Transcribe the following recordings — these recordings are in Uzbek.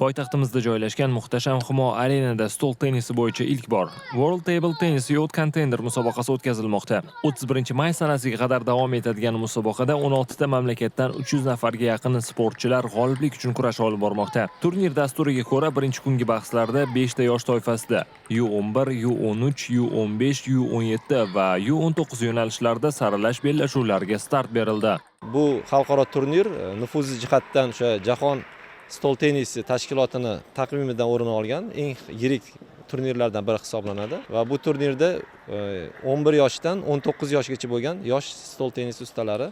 Poytaxtimizda joylashgan muhtasham Humo Arenada stol tennisi bo'yicha ilk bor World Table Tennis Yacht Contender musobaqasi o'tkazilmoqda. 31-may sanasiga qadar davom etadigan musobaqada 16 ta mamlakatdan 300 nafarga yaqin sportchilar g'oliblik uchun kurash olib bormoqda. Turnir dasturiga ko'ra, birinchi kungi bahslarda 5 ta yosh toifasida U11, U13, U15, U17 va U19 yo'nalishlarida saralash bellashuvlariga start berildi. Bu xalqaro turnir nufuzli jihatdan o'sha jahon stol tennisi tashkilotini taqvimidan o'rin olgan eng yirik turnirlardan biri hisoblanadi va bu turnirda 11 yoshdan 19 yoshgacha bo'lgan yosh stol tennisi ustalari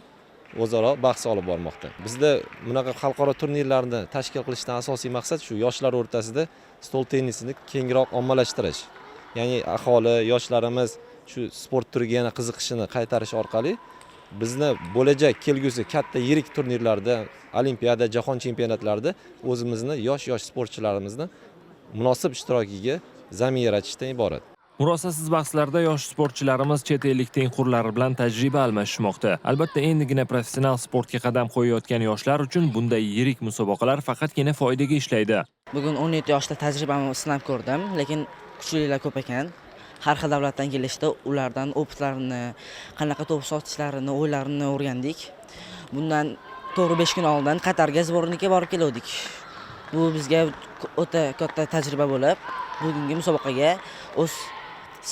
o'zaro bahs olib bormoqda. Bizda bunaqa xalqaro turnirlarni tashkil qilishdan asosiy maqsad shu yoshlar o'rtasida stol tennisini kengroq ommalashtirish. Ya'ni aholi, yoshlarimiz shu sport turiga yana qiziqishini qaytarish orqali bizni bo'lajak kelgusi katta yirik turnirlarda, olimpiada, jahon chempionatlarida o'zimizni yosh sportchilarimizni munosib ishtirokiga zamin yaratishdan iborat. Murosasiz bahslarda yosh sportchilarimiz chet ellik tengqurlari bilan tajriba almashishmoqda. Albatta, endigina professional sportga qadam qo'yayotgan yoshlar uchun bunday yirik musobaqalar faqatgina foydaga ishlaydi. Bugun 17 yoshda tajribamni sinab ko'rdim, lekin kuchlilar ko'p ekan. Har xil davlatdan kelishdi, ulardan opitlarini, qanaqa to'p sotishlarini, o'ylarini o'rgandik. Bundan 4-5 kun oldin Qatarga zbornikka borib keldik. Bu bizga o'ta katta tajriba bo'lib, bugungi musobaqaga o'z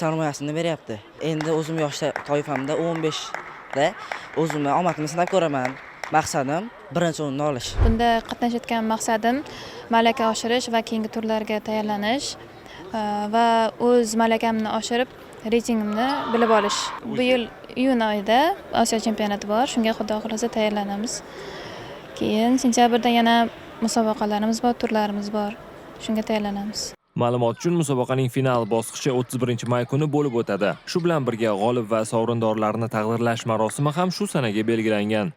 sarmoyasini beryapti. Endi o'zim yosh toifamda 15 da o'zimni omadimni sinab ko'raman. Maqsadim birinchi o'rinni olish. Bunda qatnashayotgan maqsadim malaka oshirish va keyingi turlarga tayyorlanish va o'z malakamni oshirib, reytingimni bilib olish. Bu yil iyun oyida Osiyo chempionati bor, shunga xudo xolasa tayyorlanamiz. Keyin sentyabrda yana musobaqalarimiz bor, turlarimiz bor. Shunga tayyorlanamiz. Ma'lumot uchun musobaqaning final bosqichi 31-may kuni bo'lib o'tadi. Shu bilan birga g'olib va sovrindorlarni taqdirlash marosimi ham shu sanaga belgilangan.